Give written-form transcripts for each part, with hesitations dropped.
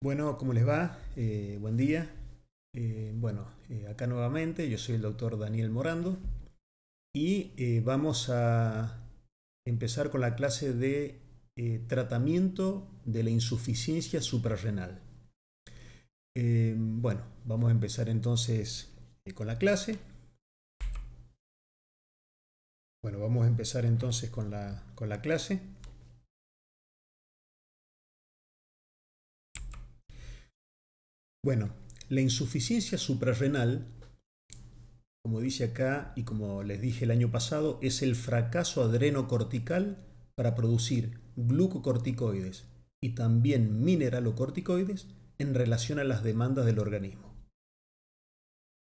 Bueno, ¿cómo les va? Buen día. Acá nuevamente yo soy el doctor Daniel Morando y vamos a empezar con la clase de tratamiento de la insuficiencia suprarrenal. Vamos a empezar entonces con la clase. Bueno, vamos a empezar entonces con la clase. Bueno, la insuficiencia suprarrenal, como dice acá y como les dije el año pasado, es el fracaso adrenocortical para producir glucocorticoides y también mineralocorticoides en relación a las demandas del organismo.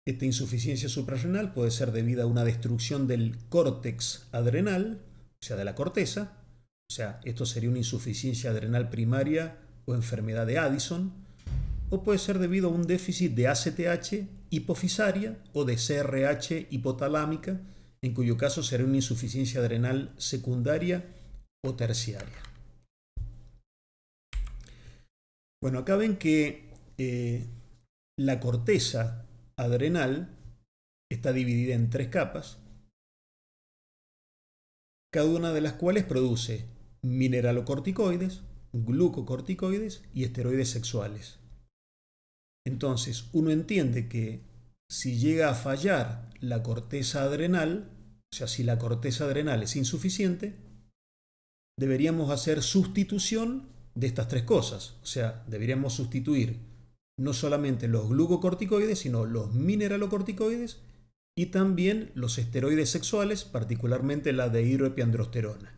Esta insuficiencia suprarrenal puede ser debida a una destrucción del córtex adrenal, o sea, de la corteza, o sea, esto sería una insuficiencia adrenal primaria o enfermedad de Addison, o puede ser debido a un déficit de ACTH hipofisaria o de CRH hipotalámica, en cuyo caso será una insuficiencia adrenal secundaria o terciaria. Bueno, acá ven que la corteza adrenal está dividida en 3 capas, cada una de las cuales produce mineralocorticoides, glucocorticoides y esteroides sexuales. Entonces, uno entiende que si llega a fallar la corteza adrenal, o sea, si la corteza adrenal es insuficiente, deberíamos hacer sustitución de estas 3 cosas. O sea, deberíamos sustituir no solamente los glucocorticoides, sino los mineralocorticoides y también los esteroides sexuales, particularmente la dehidroepiandrosterona.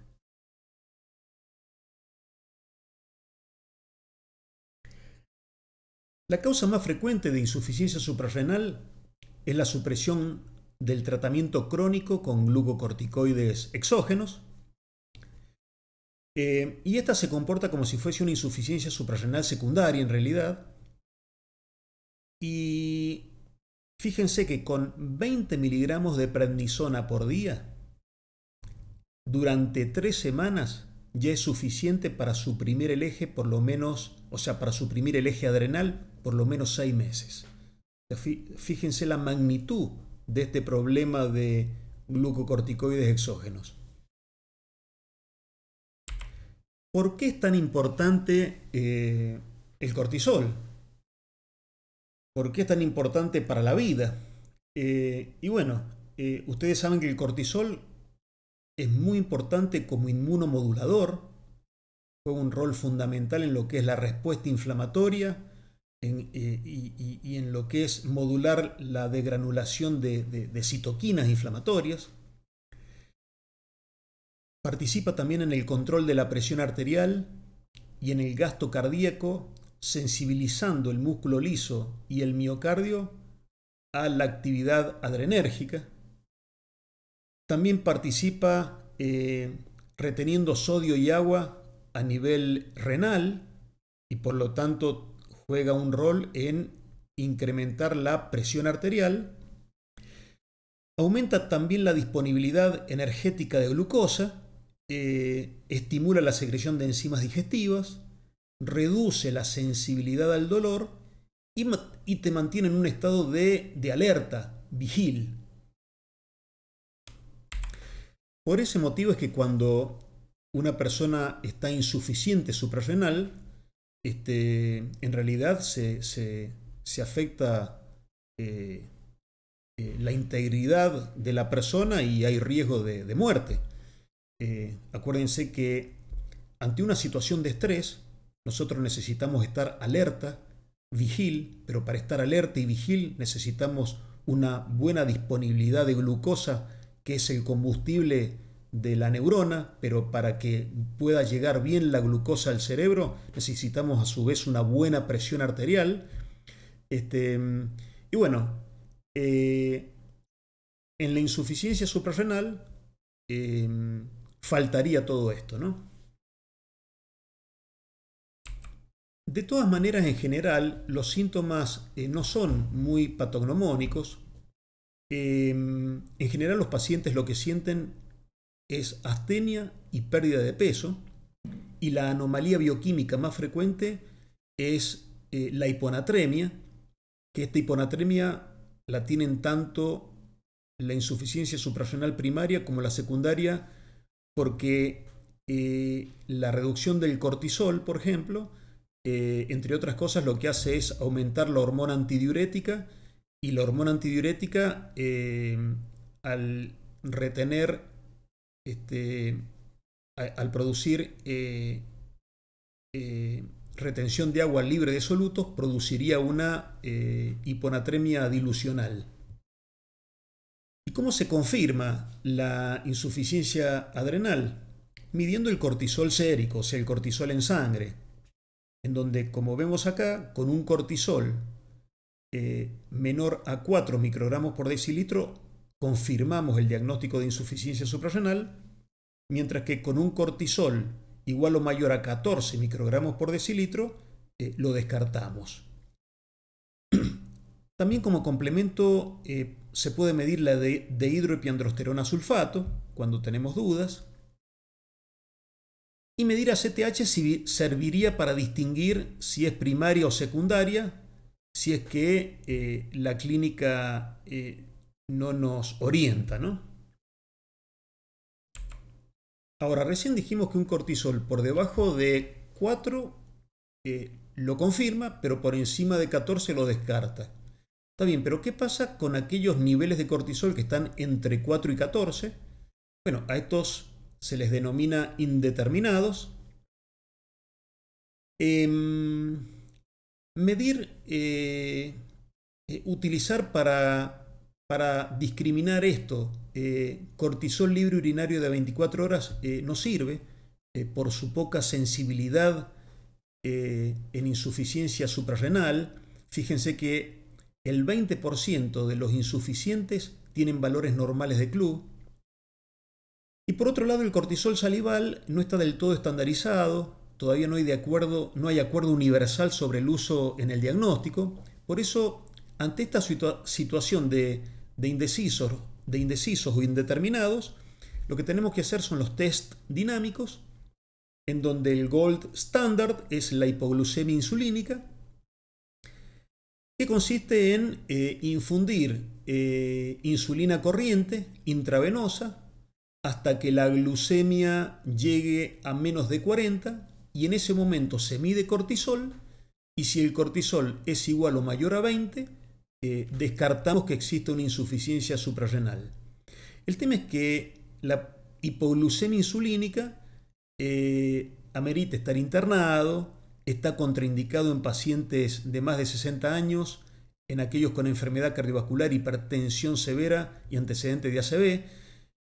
La causa más frecuente de insuficiencia suprarrenal es la supresión del tratamiento crónico con glucocorticoides exógenos, y esta se comporta como si fuese una insuficiencia suprarrenal secundaria en realidad. Y fíjense que con 20 miligramos de prednisona por día, durante 3 semanas ya es suficiente para suprimir el eje por lo menos, o sea, para suprimir el eje adrenal por lo menos 6 meses. Fíjense la magnitud de este problema de glucocorticoides exógenos. ¿Por qué es tan importante el cortisol? ¿Por qué es tan importante para la vida? Ustedes saben que el cortisol es muy importante como inmunomodulador, juega un rol fundamental en lo que es la respuesta inflamatoria y en lo que es modular la degranulación de citoquinas inflamatorias. Participa también en el control de la presión arterial y en el gasto cardíaco, sensibilizando el músculo liso y el miocardio a la actividad adrenérgica. También participa reteniendo sodio y agua a nivel renal y por lo tanto juega un rol en incrementar la presión arterial. Aumenta también la disponibilidad energética de glucosa, estimula la secreción de enzimas digestivas, reduce la sensibilidad al dolor y te mantiene en un estado de alerta, vigil. Por ese motivo es que cuando una persona está insuficiente suprarrenal, en realidad se afecta la integridad de la persona y hay riesgo de muerte. Acuérdense que ante una situación de estrés, nosotros necesitamos estar alerta, vigil, pero para estar alerta y vigil necesitamos una buena disponibilidad de glucosa, que es el combustible de la neurona, pero para que pueda llegar bien la glucosa al cerebro necesitamos a su vez una buena presión arterial. En la insuficiencia suprarrenal faltaría todo esto, ¿no? De todas maneras, en general, los síntomas no son muy patognomónicos. En general, los pacientes lo que sienten es astenia y pérdida de peso, y la anomalía bioquímica más frecuente es la hiponatremia, que esta hiponatremia la tienen tanto la insuficiencia suprarrenal primaria como la secundaria, porque la reducción del cortisol, por ejemplo, entre otras cosas, lo que hace es aumentar la hormona antidiurética, y la hormona antidiurética, al retener, al producir retención de agua libre de solutos, produciría una hiponatremia dilucional. ¿Y cómo se confirma la insuficiencia adrenal? Midiendo el cortisol sérico, o sea, el cortisol en sangre, en donde, como vemos acá, con un cortisol menor a 4 microgramos por decilitro, confirmamos el diagnóstico de insuficiencia suprarrenal, mientras que con un cortisol igual o mayor a 14 microgramos por decilitro, lo descartamos. También como complemento se puede medir la dehidroepiandrosterona sulfato cuando tenemos dudas. Y medir ACTH serviría para distinguir si es primaria o secundaria, si es que la clínica no nos orienta, ¿no? Ahora, recién dijimos que un cortisol por debajo de 4 lo confirma, pero por encima de 14 lo descarta. Está bien, pero ¿qué pasa con aquellos niveles de cortisol que están entre 4 y 14? Bueno, a estos se les denomina indeterminados. Medir, utilizar para discriminar esto, cortisol libre urinario de 24 horas no sirve por su poca sensibilidad en insuficiencia suprarrenal. Fíjense que el 20% de los insuficientes tienen valores normales de club. Y por otro lado, el cortisol salival no está del todo estandarizado, todavía no hay acuerdo universal sobre el uso en el diagnóstico. Por eso, ante esta situación de indecisos o indeterminados, lo que tenemos que hacer son los test dinámicos, en donde el gold standard es la hipoglucemia insulínica, que consiste en infundir insulina corriente intravenosa hasta que la glucemia llegue a menos de 40, y en ese momento se mide cortisol, y si el cortisol es igual o mayor a 20, descartamos que existe una insuficiencia suprarrenal. El tema es que la hipoglucemia insulínica amerita estar internado, está contraindicado en pacientes de más de 60 años, en aquellos con enfermedad cardiovascular, hipertensión severa y antecedentes de ACV.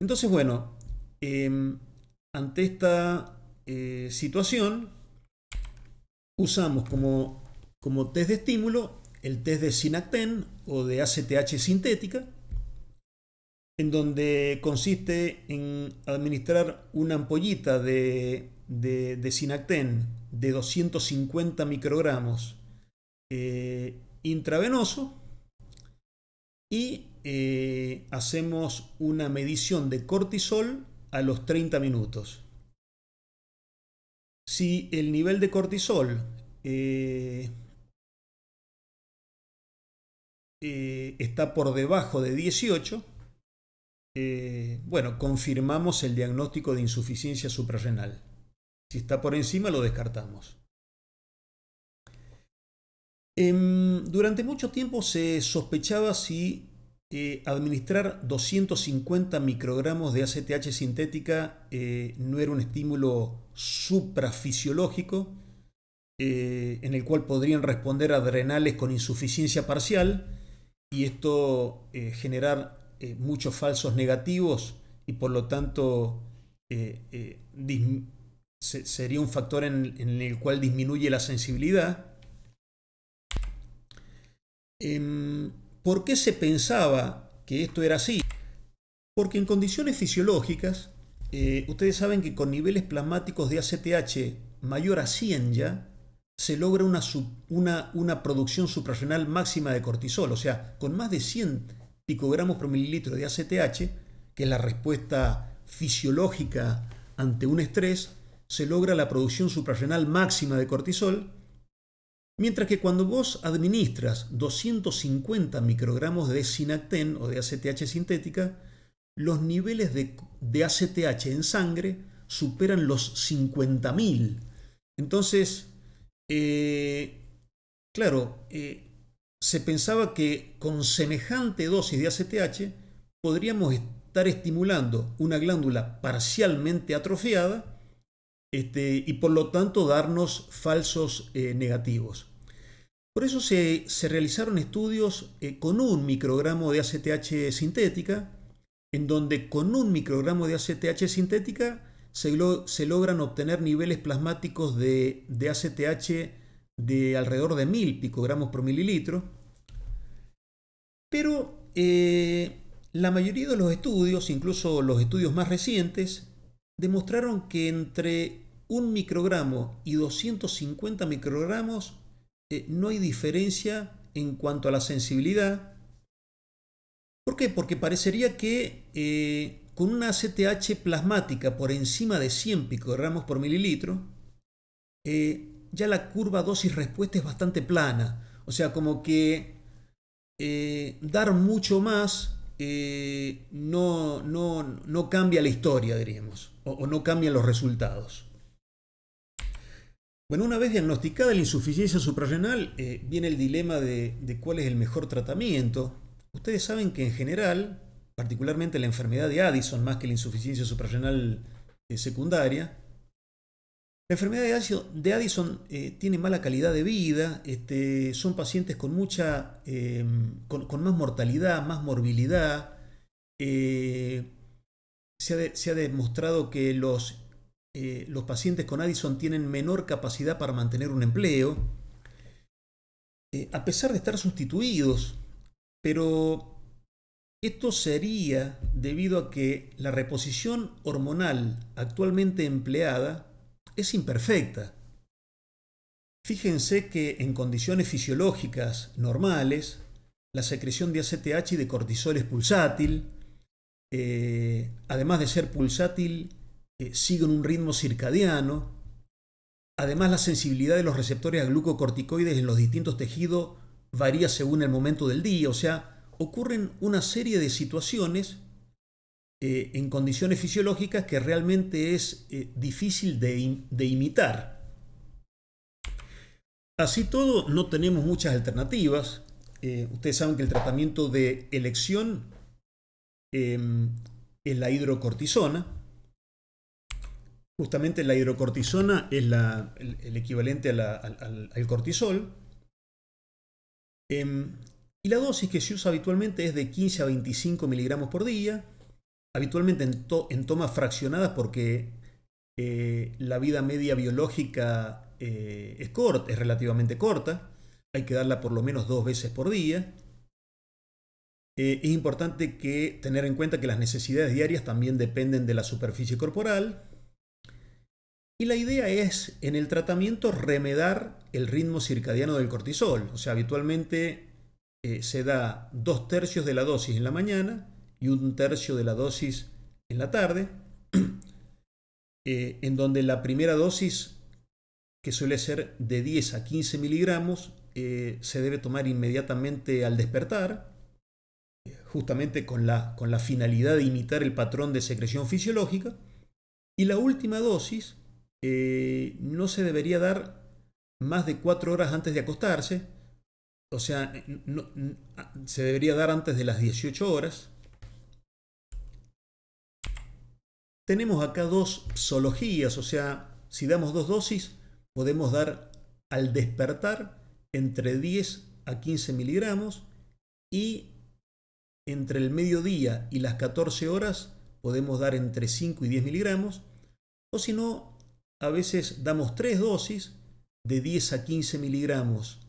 Entonces, bueno, ante esta situación, usamos como test de estímulo el test de Synacten o de ACTH sintética, en donde consiste en administrar una ampollita de Synacten de 250 microgramos intravenoso, y hacemos una medición de cortisol a los 30 minutos. Si el nivel de cortisol está por debajo de 18, bueno, confirmamos el diagnóstico de insuficiencia suprarrenal. Si está por encima, lo descartamos. Durante mucho tiempo se sospechaba si administrar 250 microgramos de ACTH sintética no era un estímulo suprafisiológico en el cual podrían responder adrenales con insuficiencia parcial, y esto generar muchos falsos negativos, y por lo tanto sería un factor en el cual disminuye la sensibilidad. ¿Por qué se pensaba que esto era así? Porque en condiciones fisiológicas, ustedes saben que con niveles plasmáticos de ACTH mayor a 100 ya, se logra una producción suprarrenal máxima de cortisol. O sea, con más de 100 picogramos por mililitro de ACTH, que es la respuesta fisiológica ante un estrés, se logra la producción suprarrenal máxima de cortisol. Mientras que cuando vos administras 250 microgramos de Sinacten o de ACTH sintética, los niveles de ACTH en sangre superan los 50.000. Entonces, claro, se pensaba que con semejante dosis de ACTH podríamos estar estimulando una glándula parcialmente atrofiada y por lo tanto darnos falsos negativos. Por eso se realizaron estudios con 1 microgramo de ACTH sintética, en donde con 1 microgramo de ACTH sintética se logran obtener niveles plasmáticos de ACTH de alrededor de 1000 picogramos por mililitro. Pero la mayoría de los estudios, incluso los estudios más recientes, demostraron que entre 1 microgramo y 250 microgramos no hay diferencia en cuanto a la sensibilidad. ¿Por qué? Porque parecería que con una ACTH plasmática por encima de 100 picogramos por mililitro, ya la curva dosis-respuesta es bastante plana. O sea, como que dar mucho más no cambia la historia, diríamos, o no cambian los resultados. Bueno, una vez diagnosticada la insuficiencia suprarrenal, viene el dilema de cuál es el mejor tratamiento. Ustedes saben que en general, particularmente la enfermedad de Addison, más que la insuficiencia suprarrenal secundaria, la enfermedad de Addison tiene mala calidad de vida, son pacientes con con más mortalidad, más morbilidad. Se ha demostrado que los pacientes con Addison tienen menor capacidad para mantener un empleo, a pesar de estar sustituidos, pero esto sería debido a que la reposición hormonal actualmente empleada es imperfecta. Fíjense que en condiciones fisiológicas normales, la secreción de ACTH y de cortisol es pulsátil. Además de ser pulsátil, siguen un ritmo circadiano. Además, la sensibilidad de los receptores a glucocorticoides en los distintos tejidos varía según el momento del día. O sea, ocurren una serie de situaciones en condiciones fisiológicas que realmente es difícil de imitar. Así todo, no tenemos muchas alternativas. Ustedes saben que el tratamiento de elección es la hidrocortisona. Justamente la hidrocortisona es el equivalente al cortisol. Y la dosis que se usa habitualmente es de 15 a 25 miligramos por día, habitualmente en tomas fraccionadas porque la vida media biológica es relativamente corta. Hay que darla por lo menos 2 veces por día. Es importante tener en cuenta que las necesidades diarias también dependen de la superficie corporal. Y la idea es, en el tratamiento, remedar el ritmo circadiano del cortisol. O sea, habitualmente se da 2/3 de la dosis en la mañana y 1/3 de la dosis en la tarde, en donde la primera dosis, que suele ser de 10 a 15 miligramos, se debe tomar inmediatamente al despertar, justamente con la finalidad de imitar el patrón de secreción fisiológica. Y la última dosis no se debería dar más de 4 horas antes de acostarse. O sea, se debería dar antes de las 18 horas. Tenemos acá 2 psologías, o sea, si damos 2 dosis, podemos dar al despertar entre 10 a 15 miligramos y entre el mediodía y las 14 horas podemos dar entre 5 y 10 miligramos. O si no, a veces damos 3 dosis de 10 a 15 miligramos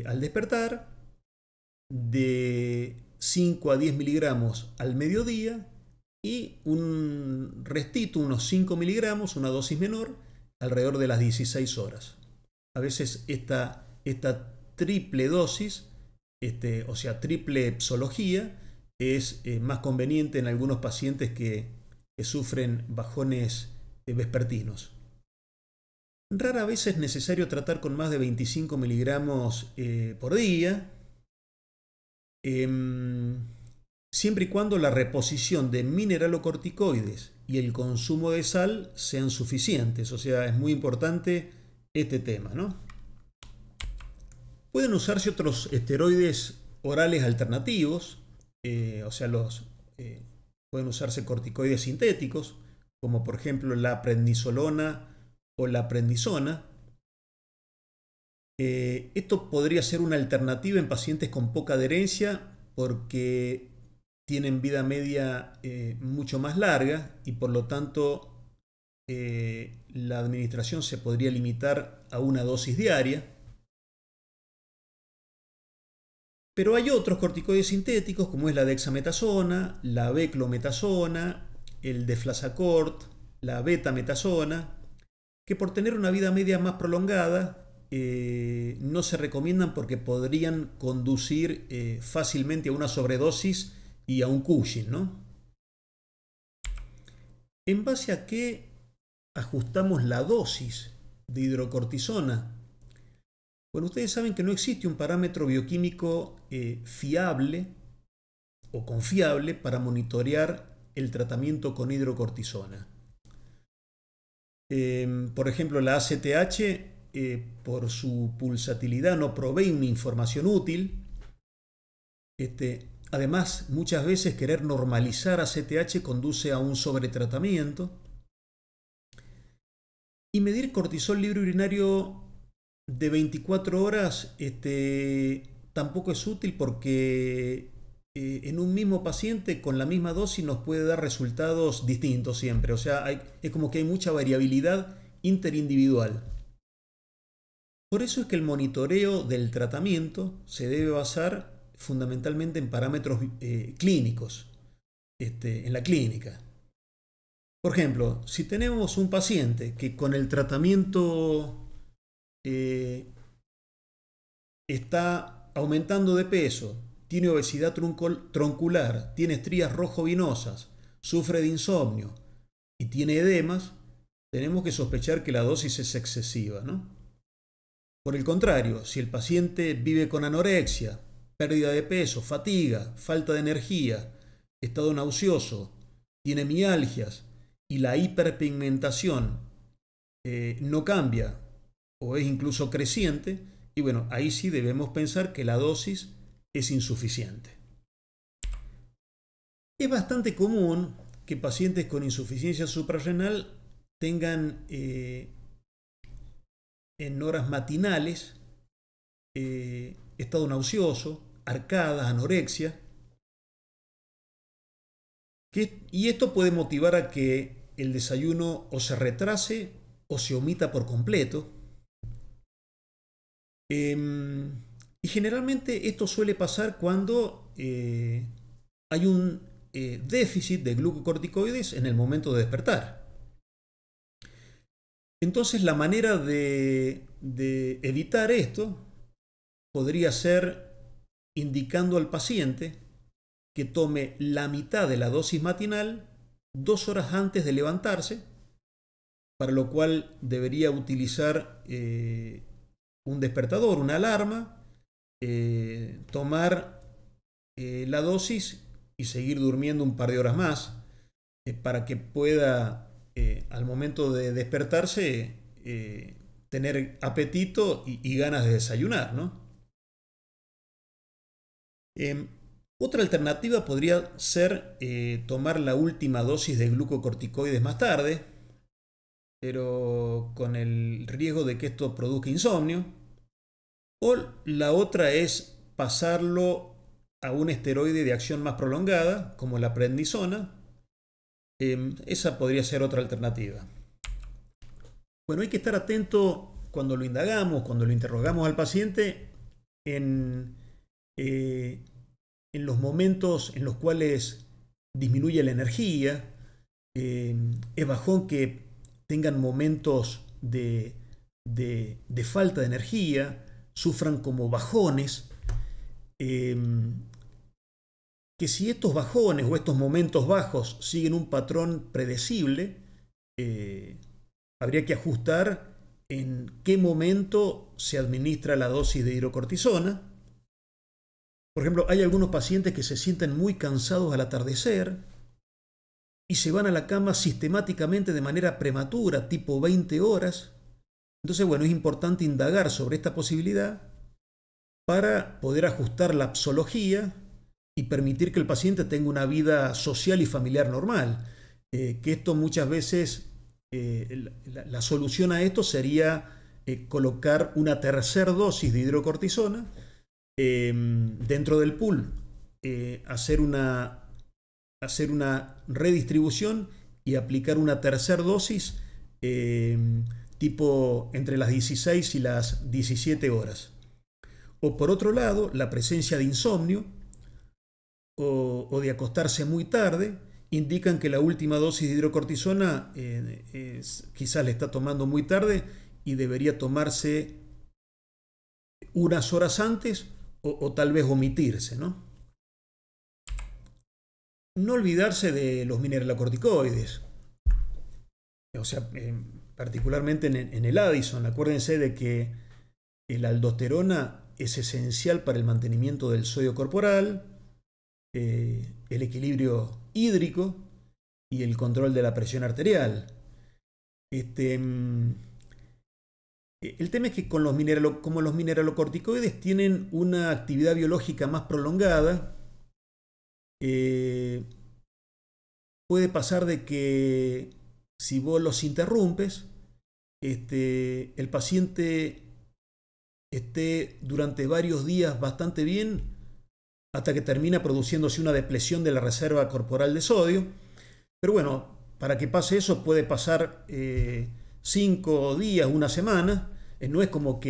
al despertar, de 5 a 10 miligramos al mediodía y un restito, unos 5 miligramos, una dosis menor, alrededor de las 16 horas. A veces esta triple dosis, o sea, triple psología, es más conveniente en algunos pacientes que sufren bajones vespertinos. Rara vez es necesario tratar con más de 25 miligramos por día, siempre y cuando la reposición de mineralocorticoides y el consumo de sal sean suficientes. O sea, es muy importante este tema, ¿no? Pueden usarse otros esteroides orales alternativos, o sea, pueden usarse corticoides sintéticos, como por ejemplo la prednisolona o la prednisona. Esto podría ser una alternativa en pacientes con poca adherencia porque tienen vida media mucho más larga y por lo tanto la administración se podría limitar a una dosis diaria. Pero hay otros corticoides sintéticos como es la dexametasona, la beclometasona, el deflazacort, la betametasona, que por tener una vida media más prolongada no se recomiendan porque podrían conducir fácilmente a una sobredosis y a un Cushing, ¿no? ¿En base a qué ajustamos la dosis de hidrocortisona? Bueno, ustedes saben que no existe un parámetro bioquímico fiable o confiable para monitorear el tratamiento con hidrocortisona. Por ejemplo, la ACTH, por su pulsatilidad, no provee una información útil. Además, muchas veces querer normalizar ACTH conduce a un sobretratamiento. Y medir cortisol libre urinario de 24 horas tampoco es útil porque en un mismo paciente con la misma dosis nos puede dar resultados distintos siempre. O sea, es como que hay mucha variabilidad interindividual. Por eso es que el monitoreo del tratamiento se debe basar fundamentalmente en parámetros clínicos, en la clínica. Por ejemplo, si tenemos un paciente que con el tratamiento está aumentando de peso, tiene obesidad troncular, tiene estrías rojo-vinosas, sufre de insomnio y tiene edemas, tenemos que sospechar que la dosis es excesiva, ¿no? Por el contrario, si el paciente vive con anorexia, pérdida de peso, fatiga, falta de energía, estado nauseoso, tiene mialgias y la hiperpigmentación no cambia o es incluso creciente, y bueno, ahí sí debemos pensar que la dosis es insuficiente. Es bastante común que pacientes con insuficiencia suprarrenal tengan en horas matinales estado nauseoso, arcadas, anorexia, y esto puede motivar a que el desayuno o se retrase o se omita por completo. Y generalmente esto suele pasar cuando hay un déficit de glucocorticoides en el momento de despertar. Entonces la manera de evitar esto podría ser indicando al paciente que tome la mitad de la dosis matinal 2 horas antes de levantarse, para lo cual debería utilizar un despertador, una alarma, tomar la dosis y seguir durmiendo un par de horas más para que pueda, al momento de despertarse, tener apetito y ganas de desayunar, ¿no? Otra alternativa podría ser tomar la última dosis de glucocorticoides más tarde, pero con el riesgo de que esto produzca insomnio. O la otra es pasarlo a un esteroide de acción más prolongada, como la prednisona. Esa podría ser otra alternativa. Bueno, hay que estar atento cuando lo indagamos, cuando lo interrogamos al paciente en los momentos en los cuales disminuye la energía. Es bajón que tengan momentos de falta de energía, sufran como bajones, que si estos bajones o estos momentos bajos siguen un patrón predecible, habría que ajustar en qué momento se administra la dosis de hidrocortisona. Por ejemplo, hay algunos pacientes que se sienten muy cansados al atardecer y se van a la cama sistemáticamente de manera prematura, tipo 20 horas. Entonces, bueno, es importante indagar sobre esta posibilidad para poder ajustar la psología y permitir que el paciente tenga una vida social y familiar normal. Que esto muchas veces, la solución a esto sería colocar una tercera dosis de hidrocortisona dentro del pool, hacer una redistribución y aplicar una tercera dosis tipo entre las 16 y las 17 horas. O por otro lado, la presencia de insomnio o de acostarse muy tarde indican que la última dosis de hidrocortisona quizás le está tomando muy tarde y debería tomarse unas horas antes o tal vez omitirse, ¿no? No olvidarse de los mineralocorticoides, o sea, particularmente en el Addison. Acuérdense de que la aldosterona es esencial para el mantenimiento del sodio corporal, el equilibrio hídrico y el control de la presión arterial. El tema es que como los mineralocorticoides tienen una actividad biológica más prolongada, puede pasar de que si vos los interrumpes, el paciente esté durante varios días bastante bien hasta que termina produciéndose una depleción de la reserva corporal de sodio. Pero bueno, para que pase eso puede pasar 5 días, una semana. No es como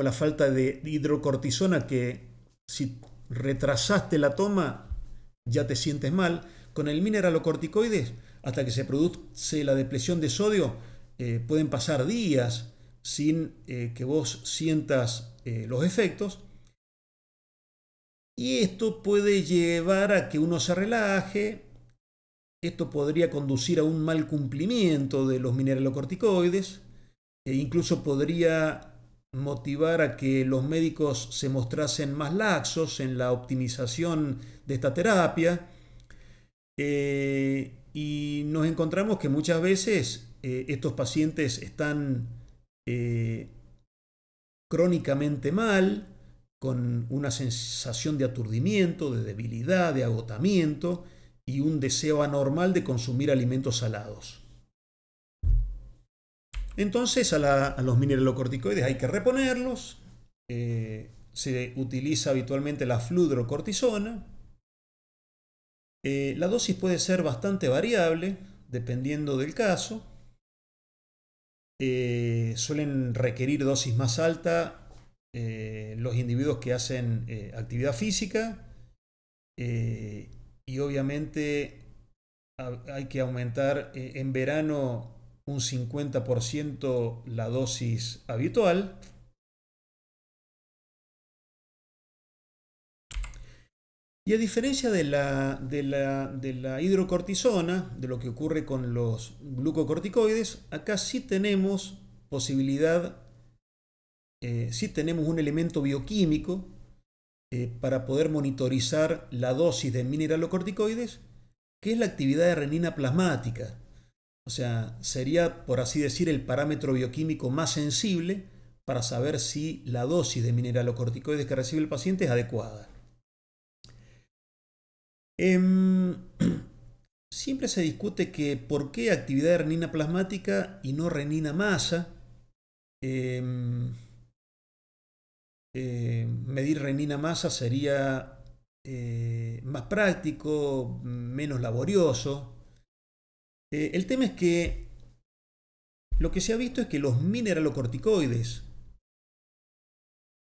la falta de hidrocortisona, que si retrasaste la toma ya te sientes mal. Con el mineralocorticoides, hasta que se produce la depleción de sodio, pueden pasar días sin que vos sientas los efectos. Y esto puede llevar a que uno se relaje. Esto podría conducir a un mal cumplimiento de los mineralocorticoides e incluso podría motivar a que los médicos se mostrasen más laxos en la optimización de esta terapia. Y nos encontramos que muchas veces estos pacientes están crónicamente mal, con una sensación de aturdimiento, de debilidad, de agotamiento y un deseo anormal de consumir alimentos salados. Entonces a los mineralocorticoides hay que reponerlos. Se utiliza habitualmente la fludrocortisona. La dosis puede ser bastante variable dependiendo del caso. Suelen requerir dosis más alta los individuos que hacen actividad física, y obviamente hay que aumentar en verano un 50% la dosis habitual. Y a diferencia de la hidrocortisona, de lo que ocurre con los glucocorticoides, acá sí tenemos posibilidad, sí tenemos un elemento bioquímico para poder monitorizar la dosis de mineralocorticoides, que es la actividad de renina plasmática. O sea, sería, por así decir, el parámetro bioquímico más sensible para saber si la dosis de mineralocorticoides que recibe el paciente es adecuada. Siempre se discute que por qué actividad de renina plasmática y no renina masa. Medir renina masa sería más práctico, menos laborioso. El tema es que lo que se ha visto es que los mineralocorticoides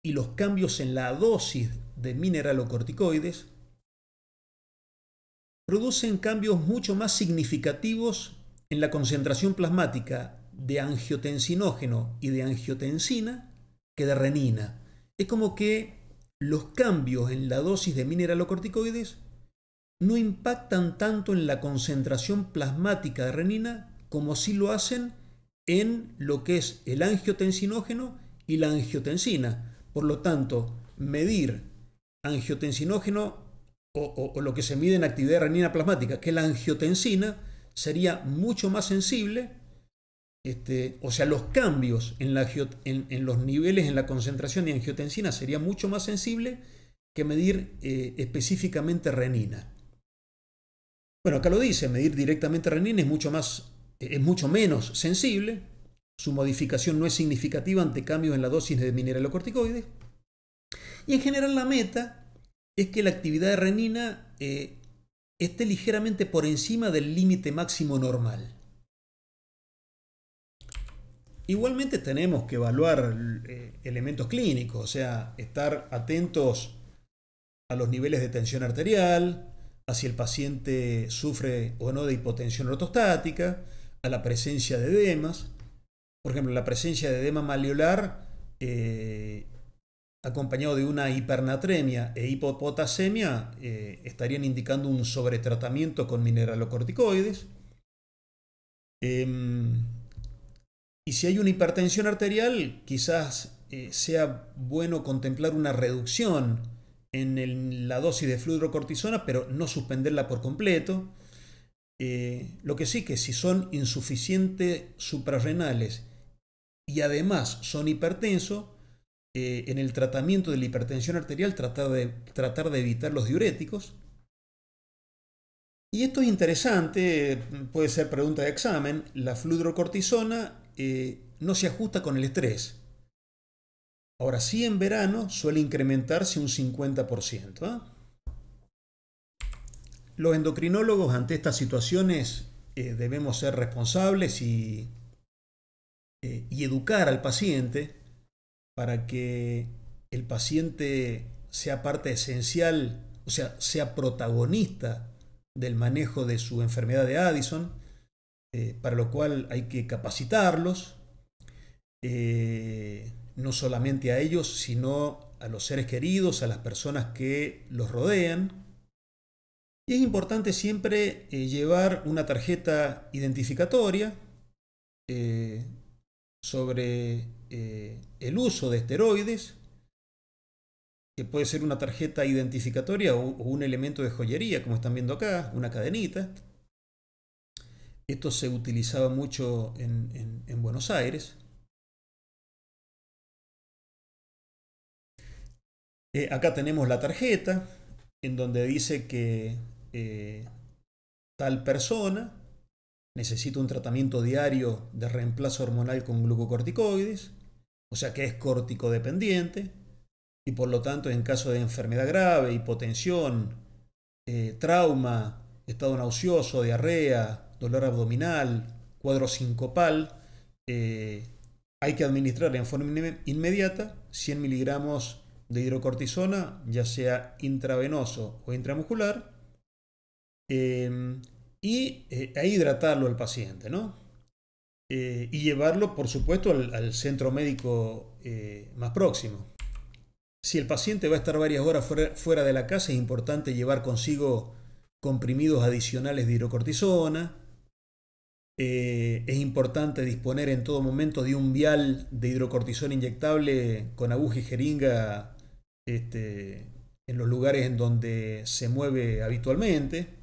y los cambios en la dosis de mineralocorticoides producen cambios mucho más significativos en la concentración plasmática de angiotensinógeno y de angiotensina que de renina. Es como que los cambios en la dosis de mineralocorticoides no impactan tanto en la concentración plasmática de renina como sí lo hacen en lo que es el angiotensinógeno y la angiotensina. Por lo tanto, medir angiotensinógeno o lo que se mide en actividad renina plasmática, que es la angiotensina, sería mucho más sensible. O sea, los cambios en los niveles, en la concentración de angiotensina sería mucho más sensible que medir específicamente renina. Bueno, acá lo dice, medir directamente renina es mucho menos sensible. Su modificación no es significativa ante cambios en la dosis de mineralocorticoides. Y en general la meta es que la actividad de renina esté ligeramente por encima del límite máximo normal. Igualmente tenemos que evaluar elementos clínicos, o sea, estar atentos a los niveles de tensión arterial, a si el paciente sufre o no de hipotensión ortostática, a la presencia de edemas. Por ejemplo, la presencia de edema malleolar acompañado de una hipernatremia e hipopotasemia estarían indicando un sobretratamiento con mineralocorticoides. Y si hay una hipertensión arterial, quizás sea bueno contemplar una reducción en la dosis de fludrocortisona, pero no suspenderla por completo. Lo que sí, que si son insuficientes suprarrenales y además son hipertensos, en el tratamiento de la hipertensión arterial tratar de evitar los diuréticos. Y esto es interesante, puede ser pregunta de examen. La fludrocortisona no se ajusta con el estrés. Ahora sí, en verano suele incrementarse un 50%. Los endocrinólogos ante estas situaciones debemos ser responsables y educar al paciente para que el paciente sea parte esencial, o sea protagonista del manejo de su enfermedad de Addison, para lo cual hay que capacitarlos, no solamente a ellos, sino a los seres queridos, a las personas que los rodean. Y es importante siempre llevar una tarjeta identificatoria sobre el uso de esteroides, que puede ser una tarjeta identificatoria o un elemento de joyería, como están viendo acá, una cadenita. Esto se utilizaba mucho en Buenos Aires. Acá tenemos la tarjeta, en donde dice que tal persona necesita un tratamiento diario de reemplazo hormonal con glucocorticoides, o sea que es corticodependiente, y por lo tanto en caso de enfermedad grave, hipotensión, trauma, estado nauseoso, diarrea, dolor abdominal, cuadro sincopal, hay que administrar en forma inmediata 100 miligramos de hidrocortisona, ya sea intravenoso o intramuscular, y hidratarlo al paciente, ¿no? Y llevarlo, por supuesto, al centro médico más próximo. Si el paciente va a estar varias horas fuera de la casa, es importante llevar consigo comprimidos adicionales de hidrocortisona. Es importante disponer en todo momento de un vial de hidrocortisona inyectable con aguja y jeringa en los lugares en donde se mueve habitualmente.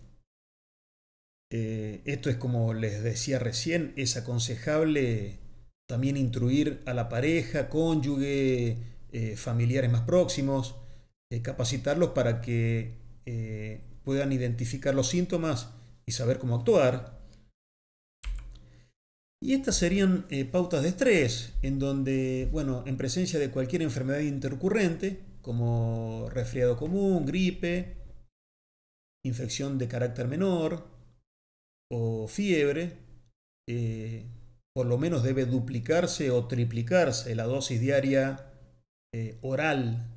Esto es, como les decía recién, es aconsejable también instruir a la pareja, cónyuge, familiares más próximos, capacitarlos para que puedan identificar los síntomas y saber cómo actuar. Y estas serían pautas de estrés, en donde, bueno, en presencia de cualquier enfermedad intercurrente, como resfriado común, gripe, infección de carácter menor o fiebre, por lo menos debe duplicarse o triplicarse la dosis diaria oral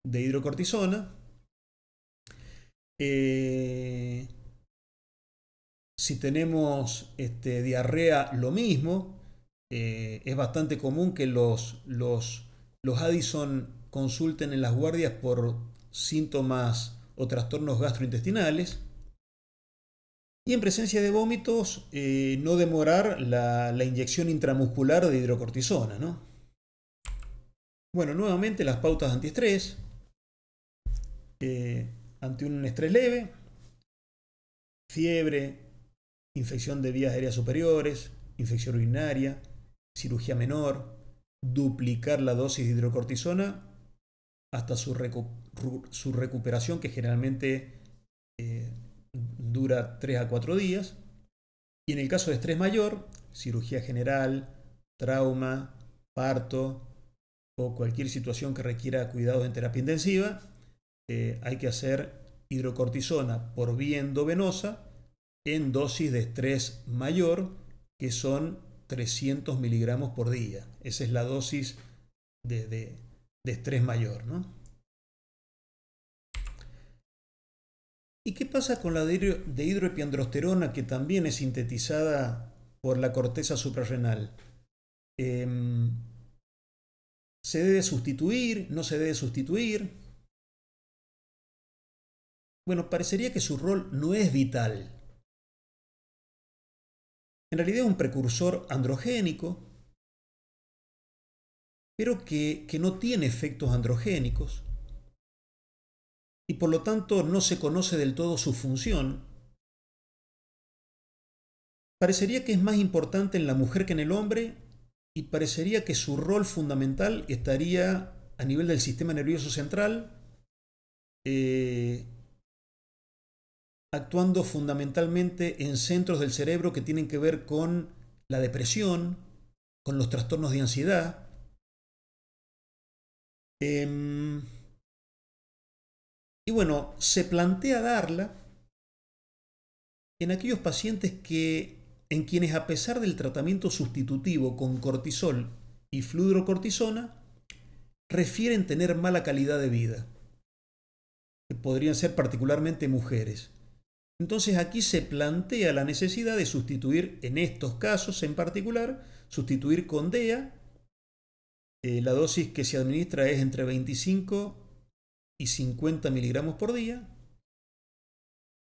de hidrocortisona. Si tenemos diarrea, lo mismo. Es bastante común que los Addison consulten en las guardias por síntomas o trastornos gastrointestinales. Y en presencia de vómitos, no demorar la inyección intramuscular de hidrocortisona, ¿no? Bueno, nuevamente las pautas antiestrés. Ante un estrés leve, fiebre, infección de vías aéreas superiores, infección urinaria, cirugía menor, duplicar la dosis de hidrocortisona hasta su recuperación, que generalmente dura 3 a 4 días. Y en el caso de estrés mayor, cirugía general, trauma, parto o cualquier situación que requiera cuidados en terapia intensiva, hay que hacer hidrocortisona por vía endovenosa en dosis de estrés mayor, que son 300 miligramos por día. Esa es la dosis de estrés mayor, ¿no? ¿Y qué pasa con la de hidroepiandrosterona, que también es sintetizada por la corteza suprarrenal? ¿Se debe sustituir? ¿No se debe sustituir? Bueno, parecería que su rol no es vital. En realidad es un precursor androgénico, pero que no tiene efectos androgénicos y por lo tanto no se conoce del todo su función. Parecería que es más importante en la mujer que en el hombre y parecería que su rol fundamental estaría a nivel del sistema nervioso central, actuando fundamentalmente en centros del cerebro que tienen que ver con la depresión, con los trastornos de ansiedad. Y bueno, se plantea darla en aquellos pacientes en quienes, a pesar del tratamiento sustitutivo con cortisol y fludrocortisona, refieren tener mala calidad de vida, que podrían ser particularmente mujeres. Entonces aquí se plantea la necesidad de sustituir, en estos casos en particular, sustituir con DEA. La dosis que se administra es entre 25 y 50 miligramos por día.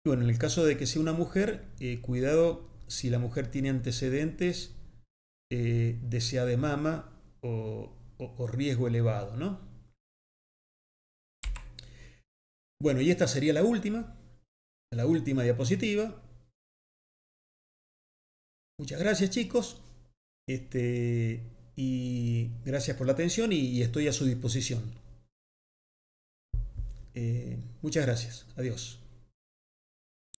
Y bueno, en el caso de que sea una mujer, cuidado si la mujer tiene antecedentes de SEA de mama o riesgo elevado, ¿no? Bueno, y esta sería la última diapositiva. Muchas gracias, chicos. Y gracias por la atención y estoy a su disposición. Muchas gracias. Adiós.